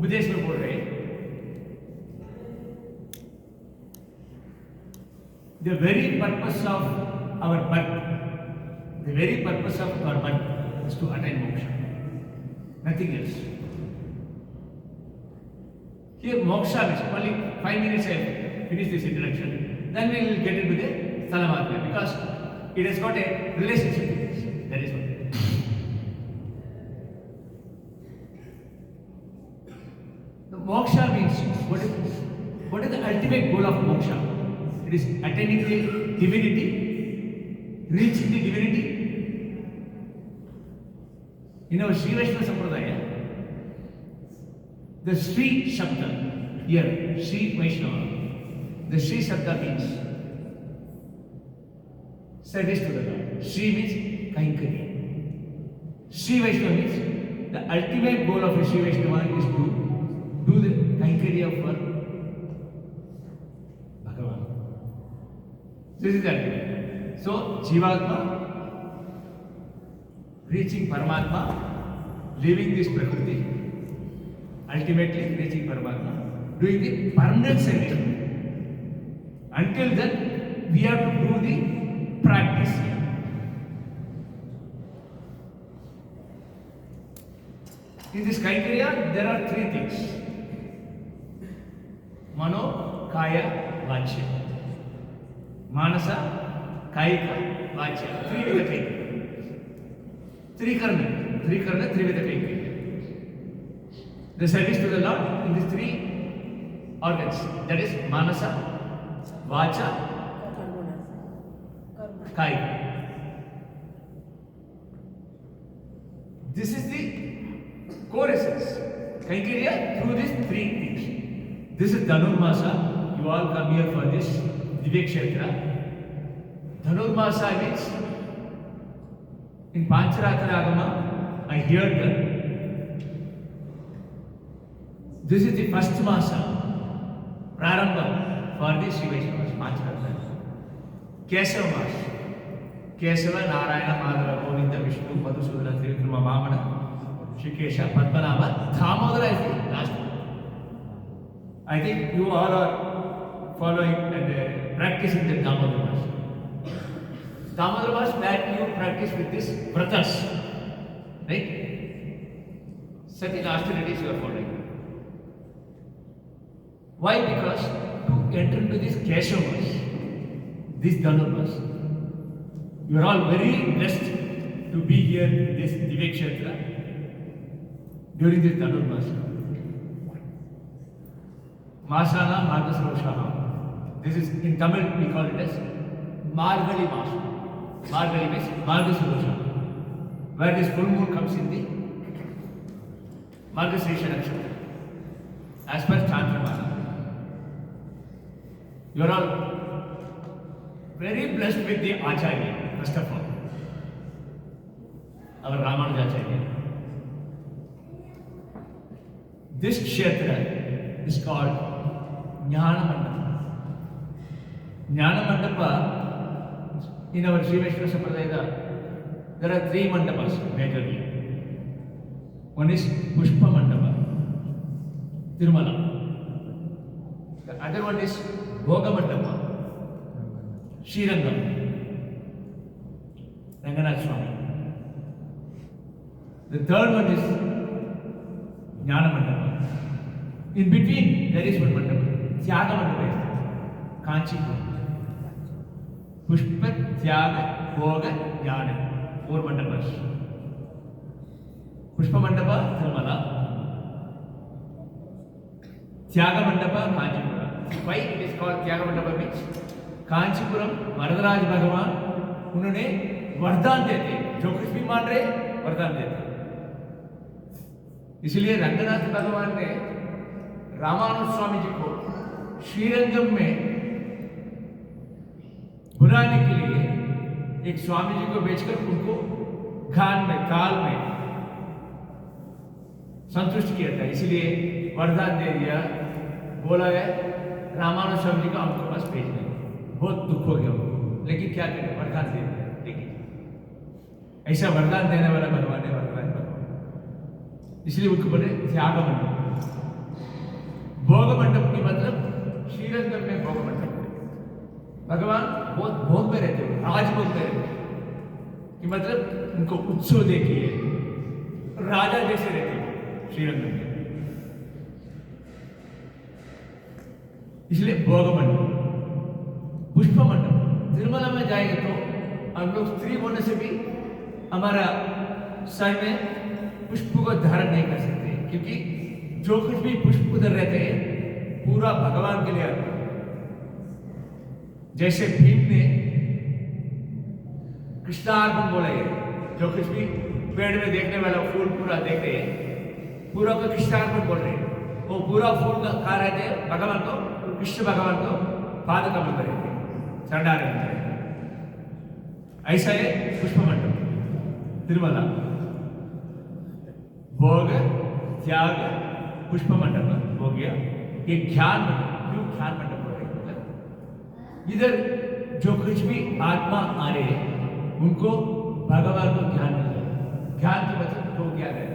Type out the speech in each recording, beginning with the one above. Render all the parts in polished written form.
उपदेश में बोल रहे हैं, the very purpose of our birth is to attain moksha, nothing else. Here moksha means only 5 minutes I finish this introduction, then we will get into the Salamadhyaya because it has got a relationship with this. That is what. The moksha means what is the ultimate goal of moksha? It is attaining the divinity, reaching the divinity. In our Sri Vaishnava Sampradaya, the Sri Shabda, here, Sri Vaishnava, the Sri Shabda means service to the Lord. Sri means Kaikarya. Sri Vaishnava means the ultimate goal of a Sri Vaishnava is to do the Kaikarya for Bhagavan. This is the ultimate. So, Jivatma, reaching Paramatma, leaving this Prakriti, ultimately reaching Paramatma, doing the permanent service. Until then, we have to do the practice. In this Kaikarya, there are 3 things. Mano, Kaya, Vachya. Manasa, Kaika, Vachya. 3 with the Kaikarya. 3 karna, 3 with the Kaikarya. The service to the Lord in these 3 organs, that is Manasa, Vacha, Kaika. This is the core essence. Kaikarya through these 3 things. This is Dhanurmasa. You all come here for this Divyakshetra. Dhanurmasa means in Pancharatana Agama, I heard that this is the first Masa, Prarambha for the Sri Vaishnavas, Pancharatana. Kesava Masa. Kesava, Narayana, Madhava, Govinda, Vishnu, Madhusudana, Trivikrama, Vamana, Shikesha, Padmanabha, Damodara is the last one. I think you all are following and practicing the Damodara Masa. Damodara Masa that you practice with this vratas, right? Certain austerities you are following. Why? Because to enter into this Keshavas, this Dhanurmas, you are all very blessed to be here in this Divyakshetra during this Dhanurmas. Masana Margasaroshaha. This is in Tamil we call it as Margali Masa. Margali means Margasaroshaha, where this full moon comes in the Margasesha Nakshatra. As per Chandramana. You are all very blessed with the Acharya, first of all. Our Ramanujacharya. This Kshetra is called Jnana Mandapa. Jnana Mandapa, in our Sri Vaishnava Sampradaya, there are 3 mandapas majorly. One is Pushpa Mandapa, Tirumala. The other one is Bhoga Mandapa, Srirangam, Ranganath Swami. The third one is Jnana Mandapa. In between, there is one Mandapa, Tyaga Mandapa, Kanchipuram. Pushpa, Tyaga, Bhoga, Jnana. 4 mandapas. Pushpa Mandapa, Tirumala. Tyaga Mandapa, Kanchipuram. Why it is called Tyaga Mandapa means Kanchipuram Varadraj भगवान उन्होंने वरदान देते, जो कुछ भी मान रहे वरदान देते। इसलिए रंगनाथ भगवान ने रामानुज स्वामी जी को श्रीरंगम में बुलाने के लिए एक स्वामी जी को भेजकर उनको घान में काल में संतुष्ट किया था। इसलिए वरदान दे दिया, बोला है रामानुज स्वामी जी को हमको पास भेज दें। बहुत दुख हो गया उनको, लेकिन क्या करें, वरदान दे दिया। देखिए ऐसा वरदान देने वाला भगवान है, वरदान भगवान, इसलिए उनको बोले त्याग मंडप। भोग मंडप की मतलब श्रीरंगम में भोग मंडप भगवान बहुत भोग में रहते हैं, राजभोग में रहते हैं कि मतलब उनको उत्सव देखिए, राजा जैसे रहते हैं श्रीरंगम में, इसलिए भोग मंडप। पुष्प मंडप तिरुमला में जाएंगे तो हम लोग स्त्री होने से भी हमारा सर में पुष्प को धारण नहीं कर सकते, क्योंकि जो कुछ भी पुष्प उधर रहते हैं पूरा भगवान के लिए आता है। जैसे भीम ने कृष्णार्पण बोला है, जो कुछ भी पेड़ में देखने वाला फूल पूरा देख रहे हैं, पूरा को कृष्णार्पण बोल रहे हैं, वो पूरा फूल का खा रहे थे भगवान को, कृष्ण भगवान को पाद कमल कर रहे थे, चंडारे में। ऐसा है पुष्प मंडप तिरुमला। भोग त्याग पुष्प मंडप हो गया। ये ज्ञान मंडप, क्यों ज्ञान मंडप हो रहे हैं? इधर जो कुछ भी आत्मा आ रहे हैं उनको भगवान को ज्ञान मिल रहा। ज्ञान के मतलब दो ज्ञान है,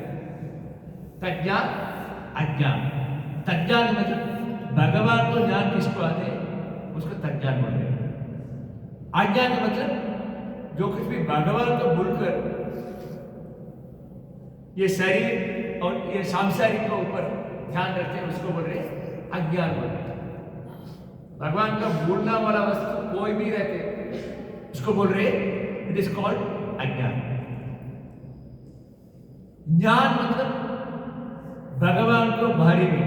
तज्ञान अज्ञान। तज्ञान मतलब भगवान को ज्ञान किसको आते हैं उसको तज्ञान बोल रहे हैं। अज्ञान का मतलब जो कुछ भी भगवान को भूलकर ये शरीर और ये सांसारिक के ऊपर ध्यान रखते हैं उसको बोल रहे हैं अज्ञान बोल रहे हैं। भगवान का भूलना वाला वस्तु कोई भी रहते उसको बोल रहे हैं इट इज कॉल्ड अज्ञान। ज्ञान मतलब भगवान को बारे में,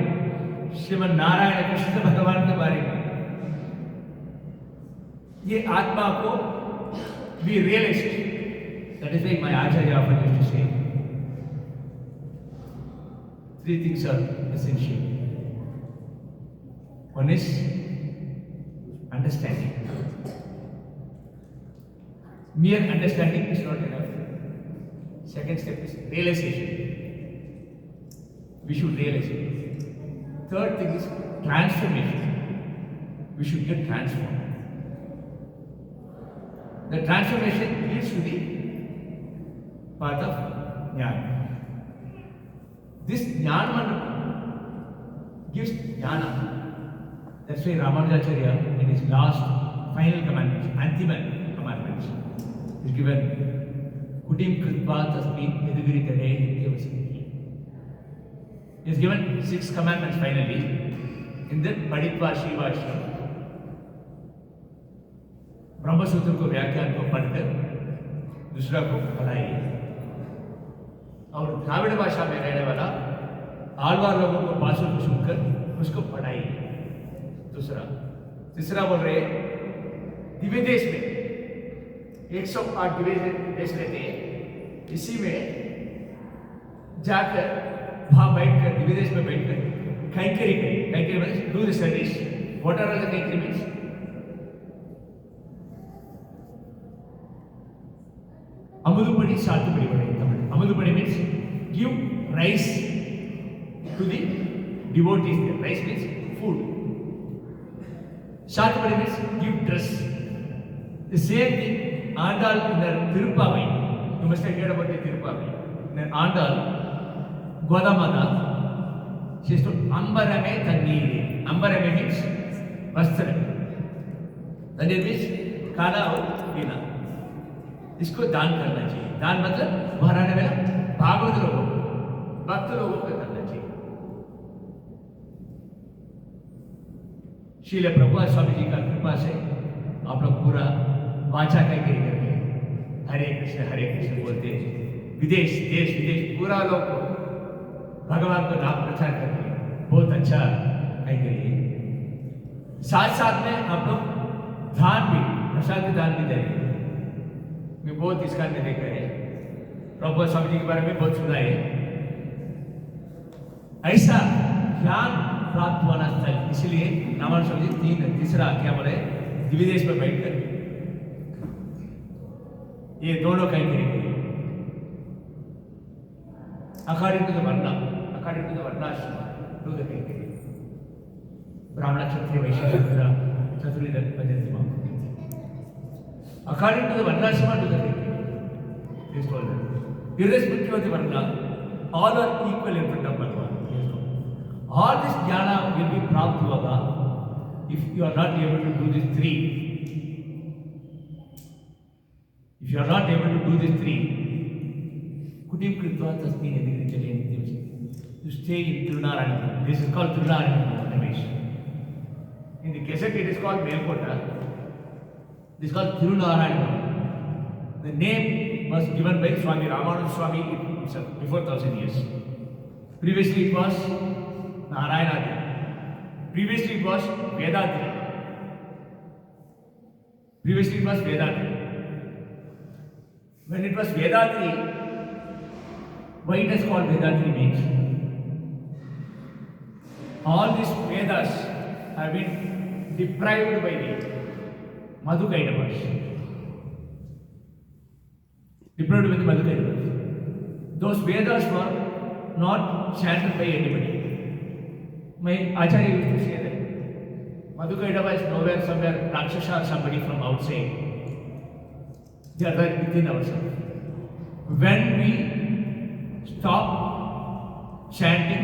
श्रीमद नारायण कृष्ण भगवान के बारे में ये आत्मा को be realistic. That is why my Acharya often used to say, three things are essential. One is understanding. Mere understanding is not enough. Second step is realization. We should realize it. Third thing is transformation. We should get transformed. The transformation leads to the path of jnana. This jnana mandapa gives jnana. That's why Ramanujacharya in his last final commandments, Antima commandments, is given Kutim Kritva Tasmin Edugritane Nityavasati. He has given 6 commandments finally in the Paditva Shivashram. Brahmasutra को व्याख्यान को पढ़कर दूसरा को पढ़ाइए। और द्राविड़ भाषा में रहने वाला आलवार लोगों को भाषण को सुनकर उसको पढ़ाइए। दूसरा। तीसरा बोल रहे दिव्य देश में 108 दिव्य देश रहते हैं, इसी में जाकर वहां बैठकर दिव्य देश में बैठकर कैंकरी करें। कैंकरी means do the service. What are the कैंकरी means? Amudupadi, Sattupadi in Tamil. Amudupadi means give rice to the devotees there. Rice means food. Sattupadi means give dress. The same thing, Andal in the Tirupavai. You must have heard about the Tirupavai. In Andal, Godamada, she says to Ambarame Tanniri. Ambarame means Vastra. Tanir means Kana or Vina. इसको दान करना चाहिए। दान मतलब वहां रहने वाला भागवत लोगों को, भक्त लोगों को करना चाहिए। श्रील प्रभुपाद स्वामी जी का कृपा से आप लोग पूरा वाचा कैंकरी करके हरे कृष्ण बोलते हैं, विदेश देश विदेश पूरा लोग को भगवान को नाम प्रचार करके बहुत अच्छा कैंकरी है। साथ साथ में आप लोग दान भी, प्रसाद के दान भी देंगे। मैं बहुत इसका ने देखा है, प्रभुपाद स्वामी जी के बारे में बहुत सुना है। ऐसा ज्ञान प्राप्त होना चाहिए, इसलिए रामानुज स्वामी जी तीसरा क्या बोले, दिव्य देश में बैठकर ये दोनों कहीं करेंगे। According to the varna, according to the varnashrama do the कैंकरी। ब्राह्मण क्षत्रिय वैश्य शूद्र चतुर्विध पद्धति। According to the Varnashama, do the He is told that. Irrespective of the Varna, all are equal in front of Bhagavan. All this jnana will be प्राप्त होगा if you are not able to do these three. If you are not able to do these three, kutim kritva tasmin edirichale. You stay in Tirunarayana. This is called Tirunarayana Ramesh. In the cassette it is called Melkota. This is called Tirunarayana. The name was given by Swami Ramananda Swami himself before 1000 years. Previously it was Narayana. Previously it was Vedatri. Previously it was Vedatri. When it was Vedatri, why it is called Vedatri means all these Vedas have been deprived by the Madhukaidavas. Deprived by the Madhukaidavas. Those Vedas were not chanted by anybody. My Acharya used to say that Madhukaidava is nowhere, somewhere, Rakshasa or somebody from outside. They are right within ourselves. When we stop chanting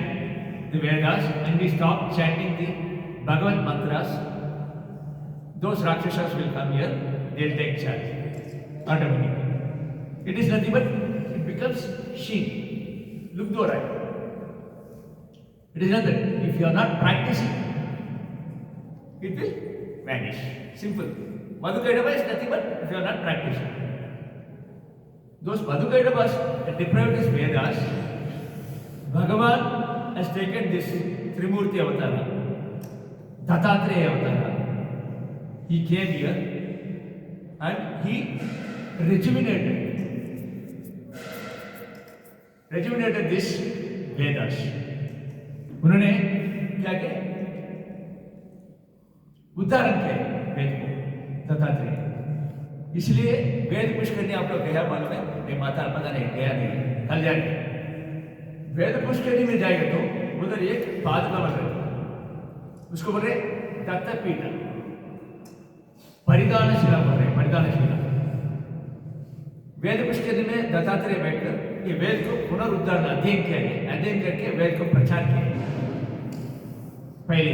the Vedas and we stop chanting the Bhagavad mantras, those Rakshasas will come here, they will take charge automatically. It is nothing but it becomes she. Look to right. It is nothing. If you are not practicing, it will vanish. Simple. Madhukaidava is nothing but if you are not practicing. Those Madhukaidavas that deprived these Vedas, Bhagavan has taken this Trimurti Avatara, Dattatreya Avatara. He came here and he rejuvenated this Vedas. उन्होंने क्या किया? उद्धारण किया वेद को, दत्तात्रेय। इसलिए वेद पुष्करनी आप लोग गया मालूम है? नहीं, माता पता नहीं, गया नहीं, कल जाएंगे। वेद पुष्करनी में जाएगा तो उधर एक पादुका बन रही, उसको बोल रहे दत्तपीठ, परिधानशिला बोल रहे, परिधानशिला। वेद पुष्करनी में दत्तात्रेय बैठकर ये वेद को पुनरुद्धारण अध्ययन किया गया, अध्ययन करके वेद को प्रचार किया। पहले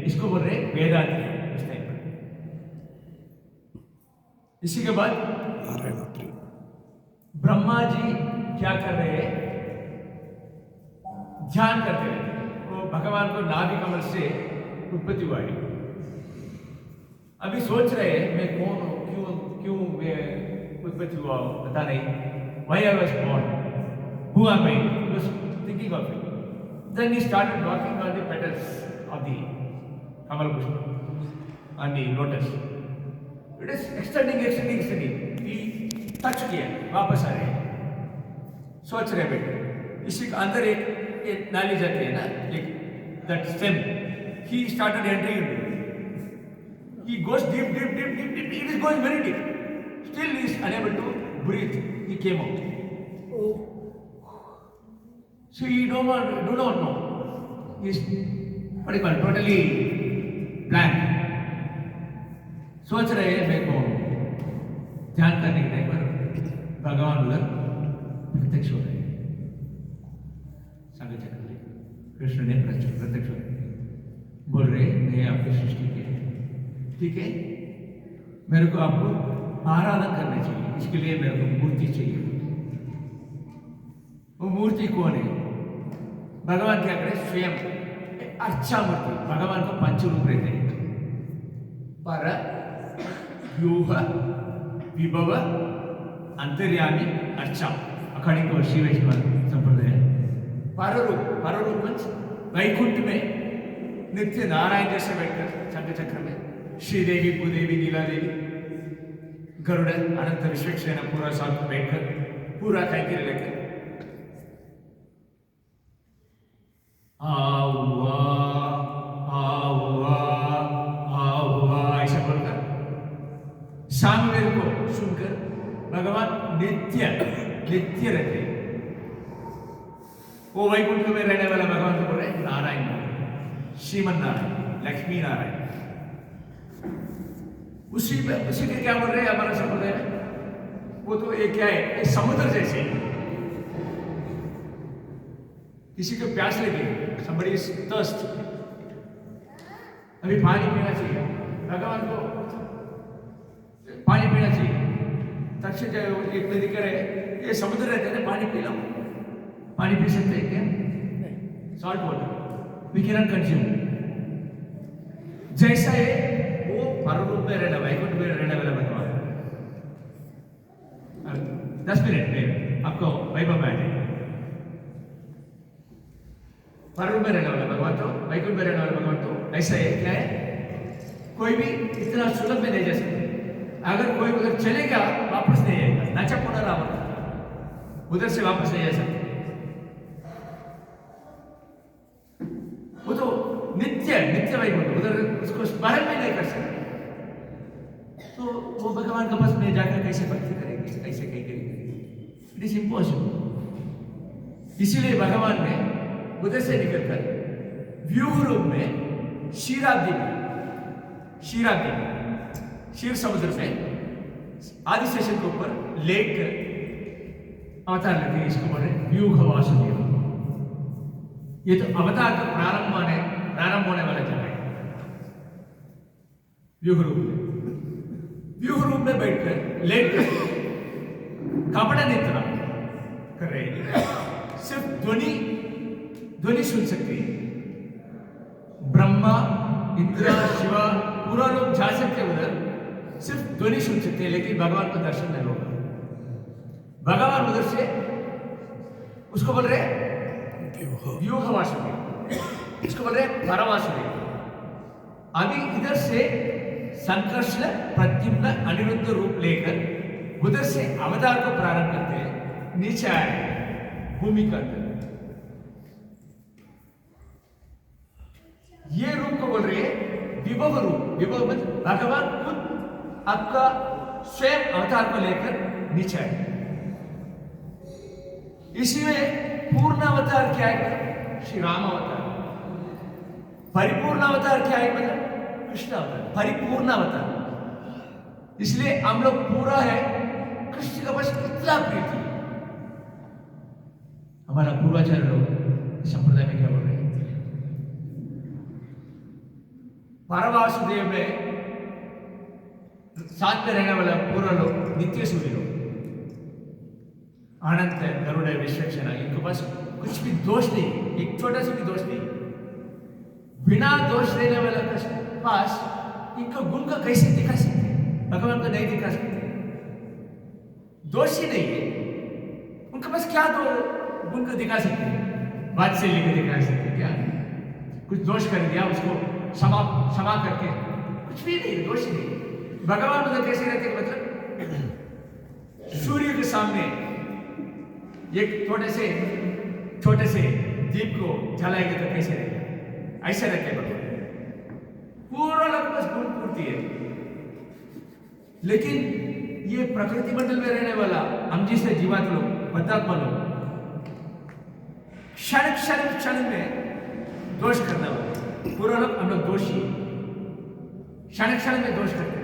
इसको बोल रहे वेदांति इस टाइम पर। इसी के बाद ब्रह्मा जी क्या कर रहे हैं? ध्यान करते रहते। वो भगवान को नाभि कमल से उत्पत्ति हुआ है। अभी सोच रहे हैं मैं कौन हूँ, क्यों मैं उत्पत्ति हुआ हूँ, पता नहीं। Why I was born? Who am I? He was thinking of it. Then he started walking on the petals of the Kamal Pushpa, on the lotus. It is extending. He touch किया, वापस आ रहे हैं, सोच रहे बेटे। इसी के अंदर एक नाली जाती है ना, एक that stem. He started entering into it. He goes deep. It is going very deep. Still he is unable to breathe. He came out. So he do not know. He is what you call totally blank. सोच रहे हैं मैं कौन हूँ। ध्यान करने के time पर भगवान उधर प्रत्यक्ष हो रहे हैं। संग चक्र में कृष्ण ने प्रत्यक्ष हो रहे हैं, बोल रहे मैं आपकी सृष्टि के, ठीक है, मेरे को आपको आराधना करना चाहिए, इसके लिए मेरे को मूर्ति चाहिए। वो मूर्ति कौन है? भगवान क्या करे? स्वयं अच्छा मूर्ति। भगवान को पंच रूप रहते हैं, पर व्यूह विभव अंतर्यामी अर्चा, अकॉर्डिंग टू श्री वैष्णव संप्रदाय। पररूप मीन्स वैकुंठ में नित्य नारायण जैसे बैठकर शंख चक्र में श्रीदेवी, भूदेवी, नीला देवी, गरुड़, अनंत विश्वक्सेना पूरा साथ बैठकर पूरा कैंकर लेकर ऐसा बोलकर सामवेद को सुनकर भगवान नित्य रहते। वो वैकुंठ में रहने वाला भगवान को बोल रहे नारायण, श्रीमन नारायण, लक्ष्मी नारायण। उसी के क्या बोल रहे हैं हमारा संप्रदाय में? वो तो एक क्या है, एक समुद्र जैसे। किसी को प्यास लगी, somebody is thirst, अभी पानी पीना चाहिए, भगवान को पानी पीना चाहिए। तक्षक एक नदी करे, ये समुद्र रहते हैं ना, पानी पी लो, पानी पी सकते हैं क्या? Salt water we can not consume. जैसा है वो पररूप में रहना, वैकुंठ में रहने वाला भगवान। 10 मिनट में आपको वैभव में आ जाएगा। पररूप में रहने वाला भगवान तो, वैकुंठ में रहने वाला भगवान तो ऐसा है, क्या है, कोई भी इतना सुलभ में नहीं जा सकता। अगर कोई उधर चलेगा वापस नहीं आएगा, नाचा पुनरावर्तन, उधर से वापस नहीं आ सकता। वो तो नित्य नित्य वैकुंठ, उधर उसको स्मरण भी नहीं कर सकते। तो वो भगवान के पास में जाकर कैसे भक्ति करेंगे, कैसे कहीं करेंगे? It is impossible. इसीलिए भगवान ने उधर से निकलकर व्यूह रूप में क्षीराब्दी में, क्षीर समुद्र में आदि शेषन के ऊपर लेक अवतार लेते हैं। इसको बोल रहे व्यूह वासुदेव। ये तो अवतार का प्रारंभ होने वाला जगह है। व्यूह रूप में बैठकर लेट कर कपड़ा निद्रा कर रहे हैं। सिर्फ ध्वनि सुन सकते हैं। ब्रह्मा, इंद्र, शिवा पूरा लोग जा सकते हैं उधर, सिर्फ ध्वनि सुन सकते हैं, लेकिन भगवान को दर्शन नहीं होगा। भगवान उधर से उसको बोल रहे व्यूह वासुदेव, इसको बोल रहे परवासुदेव। अभी इधर से संकर्षण, प्रद्युम्न, अनिरुद्ध रूप लेकर उधर से अवतार को प्रारंभ करते हैं, नीचे आए भूमि का अंदर। ये रूप को बोल रहे हैं विभव रूप। विभव मतलब भगवान खुद आपका स्वयं अवतार को लेकर नीचे आए। इसी में पूर्ण अवतार क्या है? श्री राम अवतार। परिपूर्ण अवतार क्या है? मतलब कृष्ण अवतार, परिपूर्ण अवतार। इसलिए हम लोग पूरा है, कृष्ण का बस इतना प्रीति। हमारा पूर्वाचार्य लोग संप्रदाय में क्या बोल रहे हैं? परवासुदेव में साथ में रहने वाला पूरा लोग नित्य सूर्य लोग, अनंत, गरुड़, विश्वक्षण, इनके पास कुछ भी दोष नहीं, एक छोटा सा भी दोष नहीं। बिना दोष रहने वाला के पास इनका गुण का कैसे दिखा सकते? भगवान को नहीं दिखा सकते, दोष ही नहीं है उनके पास, क्या तो गुण को दिखा सकते हैं? बात से लेकर दिखा सकते क्या? कुछ दोष कर दिया उसको क्षमा करके, कुछ भी नहीं, दोष ही नहीं। भगवान उधर कैसे रहते? मतलब सूर्य के सामने एक छोटे से दीप को जलाएंगे तो कैसे रहेगा? ऐसे रहते भगवान, पूरा लोग बस गुण पूर्ति है। लेकिन ये प्रकृति मंडल में रहने वाला हम जिसे जीवात्मा लोग, बद्धात्मा लोग, क्षण में दोष करना वाले पूरा लोग, हम लोग दोषी, क्षण में दोष करते हैं।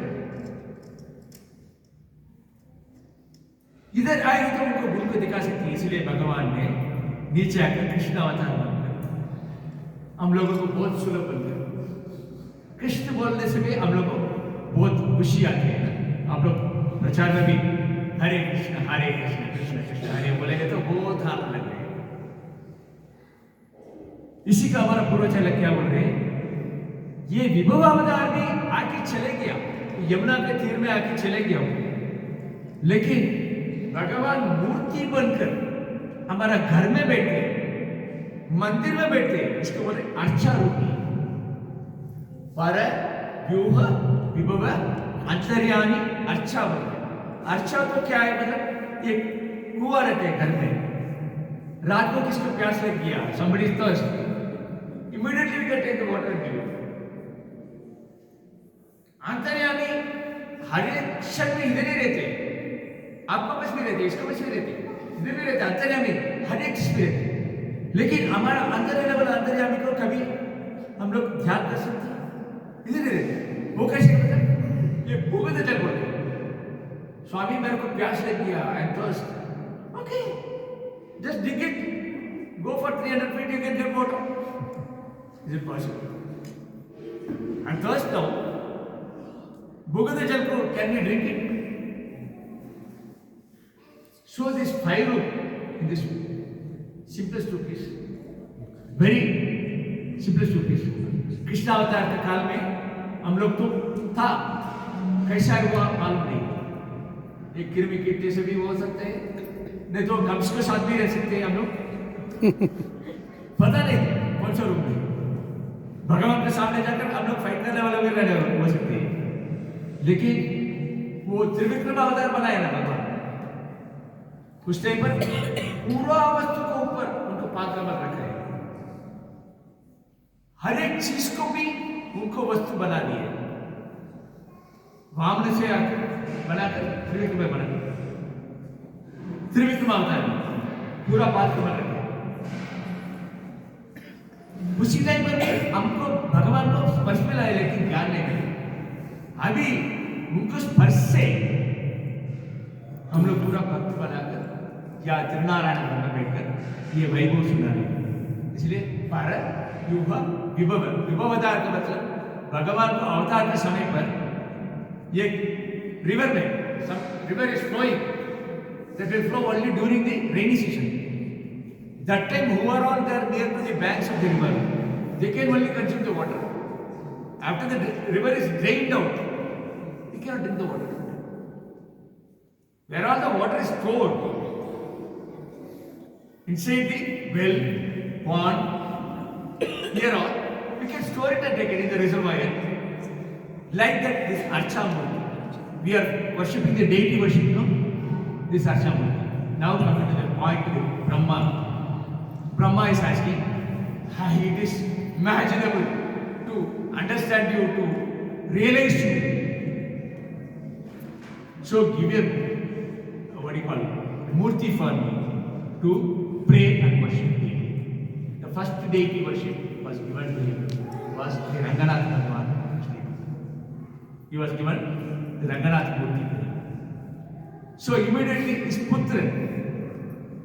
इधर आएगी तो उनको गुण को दिखा सकती है। इसलिए भगवान ने नीचे आकर कृष्ण अवतार बनकर हम लोगों को बहुत सुलभ बनकर, कृष्ण बोलने से भी हम लोगों को बहुत खुशी आती है ना। आप लोग प्रचार में भी हरे कृष्ण कृष्ण कृष्ण हरे बोलेंगे तो बहुत हाथ लग रहे। इसी का हमारा पूर्वाचार्य क्या बोल रहे हैं? ये विभव अवतार भी आके चले गया, यमुना के तीर में आके चले गया, लेकिन भगवान मूर्ति बनकर हमारा घर में बैठे, मंदिर में बैठे, इसको बोले अर्चा रूपी। पर व्यूह विभव अंतर्यामी अर्चा बोलते। अर्चा तो क्या है? मतलब एक कुआं रहते हैं घर में, रात को किसको प्यास लग गया, somebody is thirsty, immediately we can take the water and give it. अंतर्यामी हर एक क्षण में इधर ही रहते, आपको बस भी रहते, इसको बस भी रहते, इधर भी रहते, अंतर्यामी हर एक चीज में रहते। लेकिन हमारा अंदर रहने वाला अंतर्यामी को कभी हम लोग ध्यान कर सकते हैं? इधर ही रहते। वो कैसे? मतलब ये भूगत जल बोलते, स्वामी मेरे को प्यास लग गया, I am thirst, okay, just dig it, go for 300 feet, you can get water. Is it possible? And thirst now, Bhugada Jalko, can we drink it? So this 5 in this simplest rupees, very simplest rupees. Krishna अवतार के काल में हम लोग तो था, कैसा हुआ मालूम नहीं। एक कृमि कीट से भी हो सकते हैं, नहीं तो कब्ज के साथ भी रह सकते हैं हम लोग। पता नहीं कौन सा रूप में भगवान के सामने जाकर हम लोग फाइट करने वाले भी रहने हो सकते हैं, लेकिन वो त्रिविक्रम अवतार बनाए ना भगवान, उस टाइम पर पूरा वस्तु को ऊपर उनको पात्र में रखा है, हर एक चीज को भी उनको वस्तु बना दिए, वामन से आकर बनाकर त्रिविक्रम में बना, त्रिविक्रम अवतार पूरा पात्र में रखा। उसी टाइम पर हमको भगवान को स्पर्श में लाए, लेकिन ज्ञान नहीं मिला। अभी उनको स्पर्श से हम लोग पूरा भक्त बनाकर या त्रिनारायण में बैठकर ये वैभव सुना रहे हैं। इसलिए भारत युवा विभव, विभवतार का मतलब भगवान को अवतार के समय पर ये रिवर में, river is flowing, that will flow only during the rainy season. That time who are all there near to the banks of the river, they can only consume the water. After the river is drained out, they cannot drink the water. Where all the water is stored inside the well, pond, here all, we can store it and take it in the reservoir. Like that, this Archamurti. We are worshipping the deity worship, you know, this Archamurti. Now coming to the point with Brahma. Brahma is asking, it is imaginable to understand you, to realize you. So give a, what do you call it, Murti for me to pray and worship deity. The first deity worship was given to him, was the Ranganath Bhagavan. He was given the Ranganath Murti. So immediately his putra,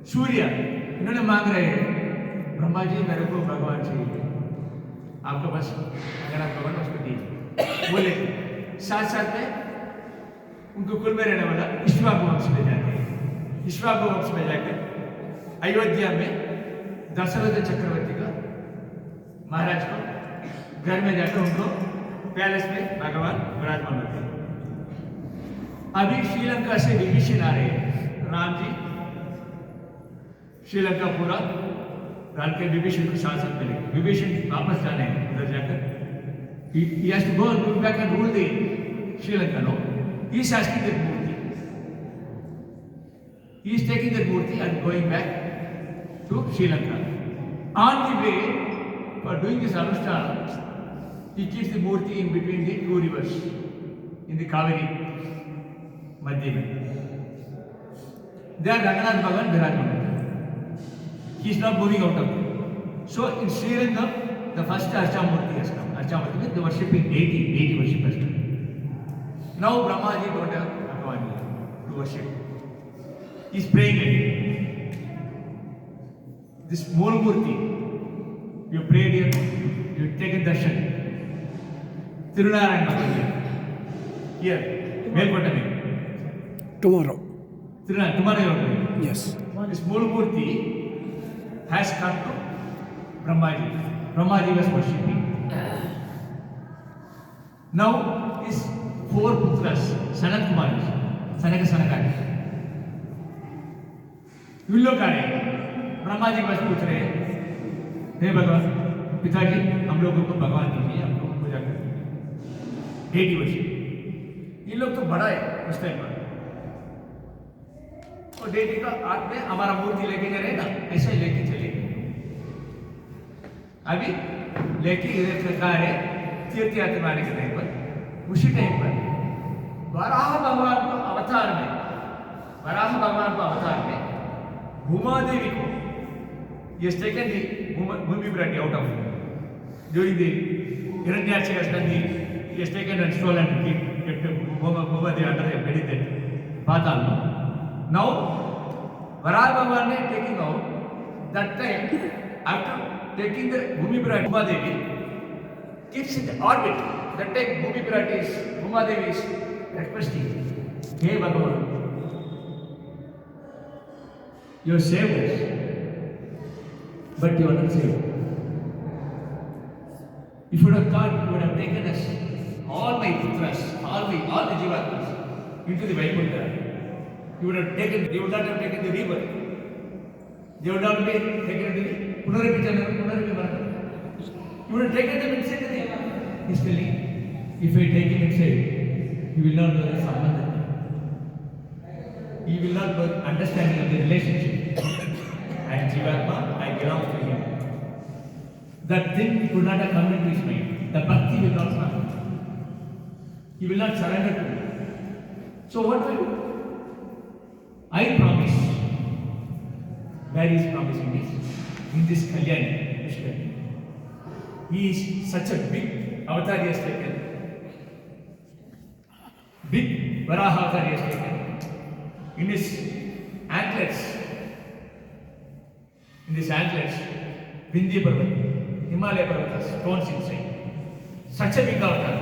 Surya, इन्होंने मांग रहे हैं, ब्रह्मा जी मेरे को भगवान चाहिए, आपके पास रंगनाथ भगवान उसको दीजिए। बोले साथ साथ में उनको कुल में रहने वाला इक्ष्वाकु वंश में जाते हैं। इक्ष्वाकु वंश में जाकर अयोध्या में दशरथ चक्रवर्ती का महाराज को घर में जाकर उनको पैलेस में भगवान विराजमान होते हैं। अभी श्रीलंका से विभीषण आ रहे हैं, राम जी श्रीलंका पूरा डाल के विभीषण को शासन करेंगे। विभीषण वापस जाने हैं उधर जाकर, he has to go back and rule the Sri Lanka. No, he is asking that Murti. He is taking that Murti and going back to Sri Lanka. On the way, for doing this Anushtana, he keeps the Murti in between the two rivers, in the Kaveri, Madhya. There Ranganath Bhagavan Virajman. He is not moving out of it. So in Sri Lanka, the first Archamurti has come. Archamurti means the worshipping deity, deity worship has come. Now Brahmaji don't have Bhagavan to worship. He is praying again. This Moolmurti, you prayed here, you take a darshan. Tirunarayan Bhagavan here, Melkottame. Tomorrow. Tomorrow you are going. Yes. This Moolmurti has come to Brahmaji. Brahmaji was worshipping. Now his 4 putras, Sanat Kumaris, Sanaka Sanakari. You look at it. Brahmaji was पूछ रहे हैं, हे भगवान, पिताजी हम लोगों को भगवान दीजिए, हम लोग पूजा करें, डेटी वर्शिप। ये लोग तो बड़ा है उस टाइम पर, और डेटी का हाथ में हमारा मूर्ति लेके जा रहे ना, ऐसे लेके चले। अभी लेके कहा है तीर्थ यात्रा आने के टाइम पर, उसी टाइम पर वराह भगवान को अवतार में, वराह भगवान को अवतार में भूमादेवी को, he has taken the Bhumi Brahmi out of during the Hiranyakshi has done the, he has taken and stolen and kept Bhumadevi under the meditate Patal. Now Varaha Bhagavan is taking out that time after taking the Bhumi Brahmi Bhumadevi, keeps in the orbit. That time Bhumi Pirat is, Bhuma Devi is requesting, hey Bhagavan, you have saved us, but you are not saved. If you would have thought, you would have taken us, all my putras, all the jivatmas, into the Vaikuntha. You would have taken, they would not have taken the rebirth. They would not have taken the Punaravijanam. You would have taken them inside the Deva. He's telling, if I take him inside, he will not know the Sambandha. He will not know the understanding of the relationship. And Jivatma, I belong to him. That thing could not have come into his mind. The bhakti will not come. He will not surrender to me. So what will I do? I promise. Where he is promising this? In this Kalyani, Vishnu. He is such a big avatar he has taken. Big Varaha avatar he has taken. In his antlers, Vindhya Parvat, Himalaya Parvatas, stones inside. Such a big avatar.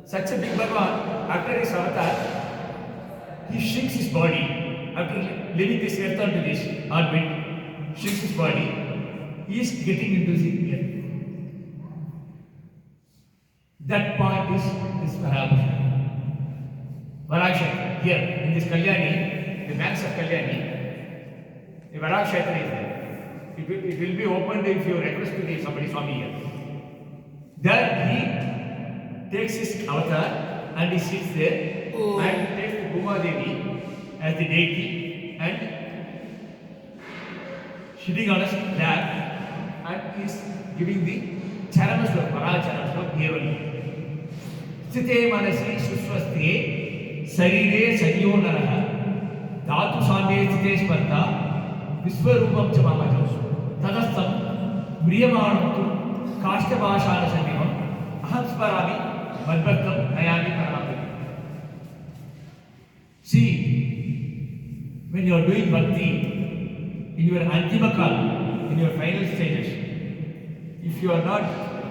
Such a big Bhagavan, after his avatar, he shrinks his body. After leaving this earth onto this orbit, shrinks his body. He is getting into the earth. That point is this Varaha. Varaha here in this Kalyani, the banks of Kalyani, the Varaha is there. It will be opened if you request to somebody Swami here. There he takes his avatar and he sits there and takes the Bhuma Devi as the deity and sitting on his lap and is giving the Charamasloka, Varaha Charamasloka here only. Sthite manasi suswasthe sarire sadyo naraha dhatu samye sthite sparta viswarupam cha mamajam tadastam mriyamanam kashtabhashana sannimam aham sparami madbhaktam nayami paramapati. See, when you are doing bhakti in your antima kal, in your final stages, if you are not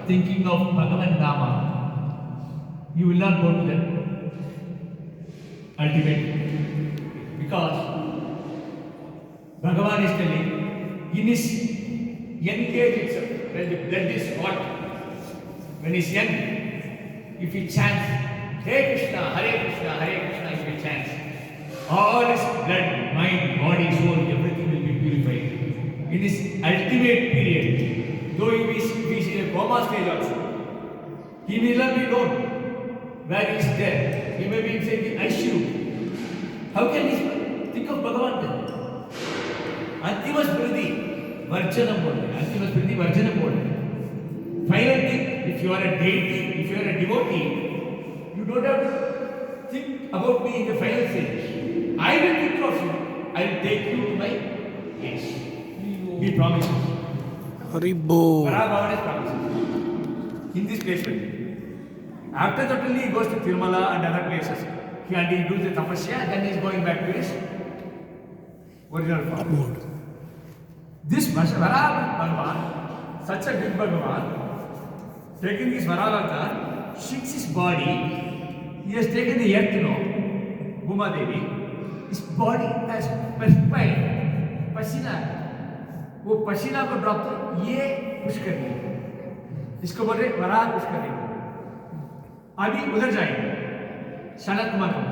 thinking of Bhagavan Nama, you will not go to that ultimate. Because Bhagavan is telling, in his young age itself, when the blood is hot, when he is young, if he chants, Hare Krishna, Hare Krishna, Hare Krishna, if he chants, all his blood, mind, body, soul, everything will be purified. In his ultimate period, though he is in a coma stage also, he will not be known where he is there. He may be inside the ICU. How can he think of Bhagavan then? Antima Smriti, Varjanam Bodhe. Antima Smriti, Varjanam Bodhe. Final thing, if you are a deity, if you are a devotee, you don't have to think about me in the final stage. I will think of you. I will take you to my place. He promises. Haribo. Varaha is promises. In this place only. After that only he goes to Tirumala and other places. He does the tapasya, then he is going back to his original form. This Varaha Bhagavan, such a big Bhagavan, taking this Varaha avatar, shrinks his body. He has taken the earth, Bhuma Devi. His body has perspired, पसीना है, वो पसीना को drop करो, ये पुष्करनी है, इसको बोल रहे वराह पुष्करनी। अभी उधर जाएंगे सनत कुमार को,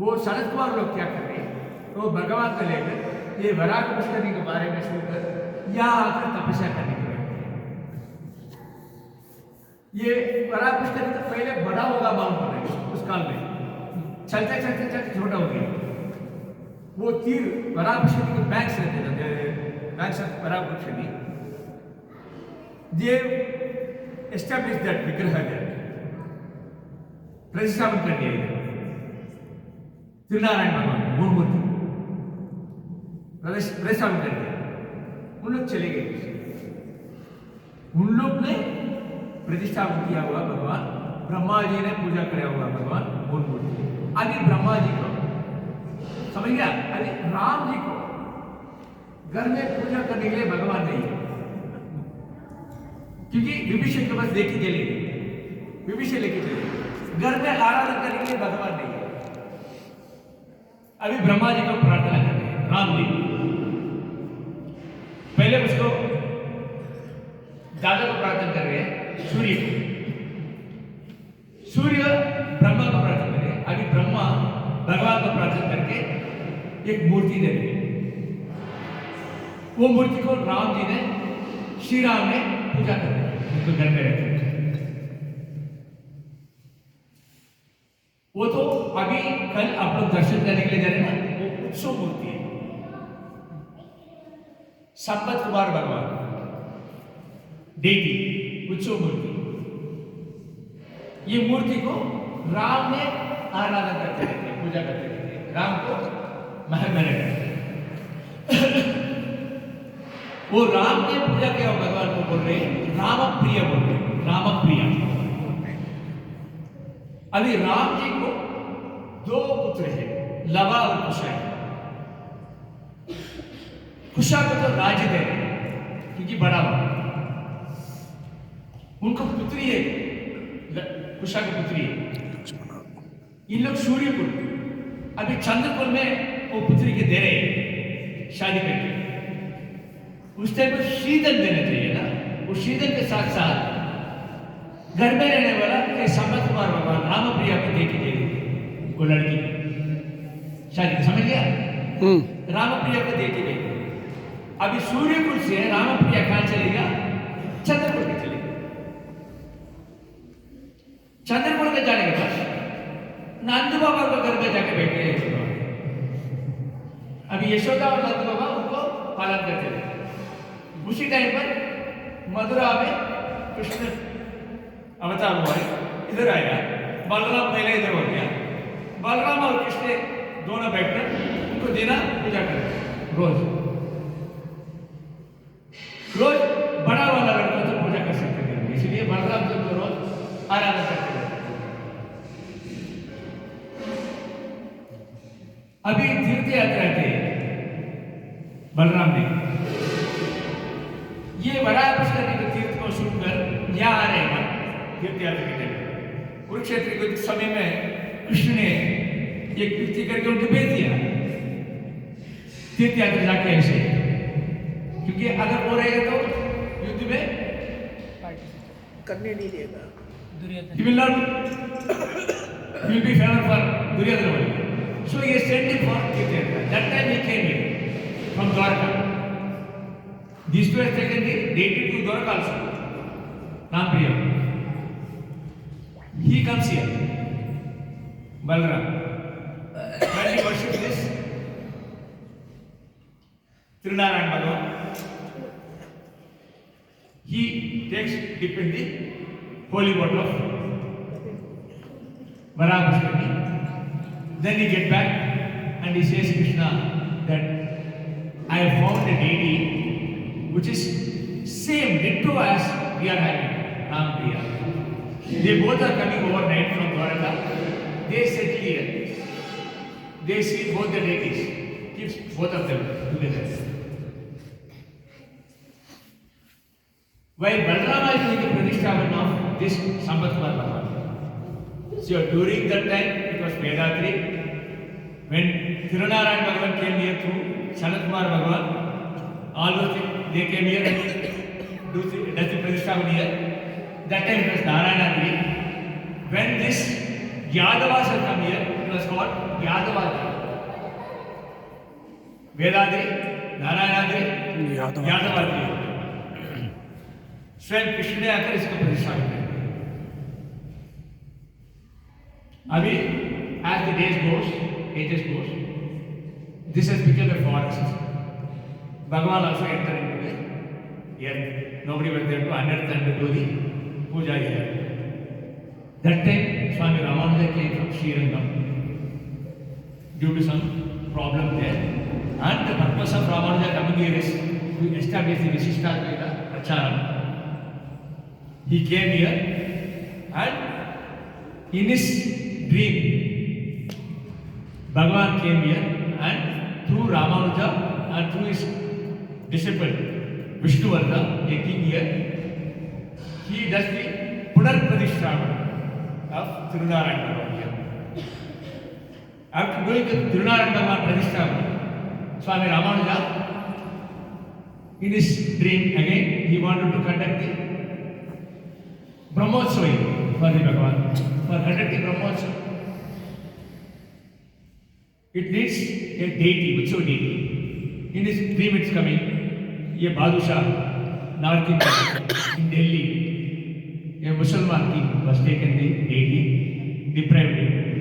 वो सनत कुमार लोग क्या कर रहे हैं, तो भगवान को लेकर ये वराह पुष्करनी के बारे में सुनकर यहाँ आकर तपस्या करने के लिए। ये वराह पुष्करनी तो पहले बड़ा होगा मालूम पड़ रहा है उस काल में, चलते चलते चलते छोटा हो गया। वो तीर वराह पुष्करनी के बैंक्स रहते थे, banks of Varaha Pushkarini, they established that vigraha there, प्रतिष्ठापन कर दिया इधर, त्रिनारायण भगवान मूल मूर्ति प्रतिष्ठापन कर दिया। उन लोग चले गए, उन लोग ने प्रतिष्ठापन किया हुआ भगवान, ब्रह्मा जी ने पूजा किया हुआ भगवान मूल मूर्ति, अभी ब्रह्मा जी को समझ गया, अरे राम जी को घर में पूजा करने के लिए भगवान नहीं है। क्योंकि विभीषण के पास लेके चले विभीषण लेके चले घर में आराधना करने के लिए भगवान नहीं है। अभी ब्रह्मा जी को प्रार्थना कर रहे हैं राम जी पहले उसको दादा को प्रार्थना कर रहे हैं सूर्य को सूर्य ब्रह्मा को प्रार्थना कर रहे हैं। अभी ब्रह्मा भगवान को प्रार्थना करके एक मूर्ति दे रहे हैं। वो मूर्ति को राम जी ने श्री राम ने पूजा कर रहे हैं उनको घर में रहते हैं। वो तो अभी कल आप लोग दर्शन करने के लिए जा रहे हैं ना, वो उत्सव मूर्ति है संपत कुमार भगवान देवी उत्सव मूर्ति। ये मूर्ति को राम ने आराधना करते रहते पूजा करते रहते राम को महल में रहते। वो राम ने पूजा किया भगवान को बोल रहे राम प्रिय बोल रहे राम प्रिय। अभी राम जी को दो पुत्र हैं लवा और कुशा। कुशा को तो राज्य दे क्योंकि बड़ा हुआ उनको पुत्री है कुशा की पुत्री है। इन लोग सूर्यकुल अभी चंद्रकुल में वो पुत्री के दे रहे शादी करके। उस टाइम पर शीतल देना चाहिए ना। वो शीतल के साथ साथ घर में रहने वाला ये संपत कुमार भगवान राम प्रिया को दे के दे देते को लड़की शादी समझ गया। राम प्रिया को दे के दे। अभी सूर्यकुल से राम प्रिया कहां चलेगा चंद्रकुल में चलेगा। चंद्रकुल के जाने के बाद नंद बाबा को घर में जाके बैठे यशोदा। अभी यशोदा और नंद बाबा उनको पालन करते थे। उसी टाइम पर मथुरा में कृष्ण अवतार हुआ इधर आया। बलराम पहले इधर हो गया। बलराम और कृष्ण दोनों बैठकर उनको देना पूजा करते रोज रोज बड़ा वाला लड़का तो पूजा कर सकते थे इसलिए बलराम तो रोज आराधना करते थे। अभी तीर्थ यात्रा थे बलराम ने ये बड़ा पुष्कर के तीर्थ को सुनकर यहाँ आ रहे हैं तीर्थ यात्रा के लिए। कुरुक्षेत्र के समय में कृष्ण ने एक कृति करके उनको भेज दिया तीर्थ यात्रा जाके ऐसे क्योंकि अगर वो रहेगा तो युद्ध में करने नहीं देगा he will not will be favor for Duryodhana only. So he sent him for Tirtha Yatra. That time he came here from Dwarka. These two are taken dated to Dwarka also. Rampriya. He comes here. Balaram. When he worships this Trinarayan Bhagavan, he takes dip in the holy water of Varaha. Then he get back and he says Krishna that I have found a deity which is same ditto as we are having Rampriya. They both are coming overnight from Dwarka. They settle here. They see both the deities. Keeps both of them together. While Balarama is doing the Pradishtavan of this Sambat Kumar Bhagavan. So during that time it was Vedatri. When Tirunarayan Bhagavan came here through Sanat Kumar Bhagavan, all those things, they came here and does the Pradishtavan here. That time it was Narayanadri. When this Yadavas had come here, it was called Yadavadri. Vedadri, Narayanadri, Yadavadri. स्वयं कृष्ण ने आकर इसको प्रतिष्ठा किया। अभी as the days goes, ages goes, this has become a forest. Bhagavan also entered into the earth. Nobody was there to unearth and do the puja here. That time Swami Ramanuja came from Srirangam due to some problem there, and the purpose of Ramanuja coming here is to establish the Vishishtadvaita Pracharam. He came here and in his dream, Bhagavan came here and through Ramanuja and through his disciple Vishnuvardha, a king here, he does the Punar Pradishthavana of Tirunarayana Bhagavatam. After doing the Tirunarayana Bhagavatam Pradishthavana, Swami Ramanuja, in his dream again, he wanted to conduct the Brahmotsava for the Bhagavan, for conducting Brahmotsava. It needs a deity, Utsav deity. In his dream it's coming, a Badshah, North India, in Delhi, a Musalman king was taken the deity, deprived him.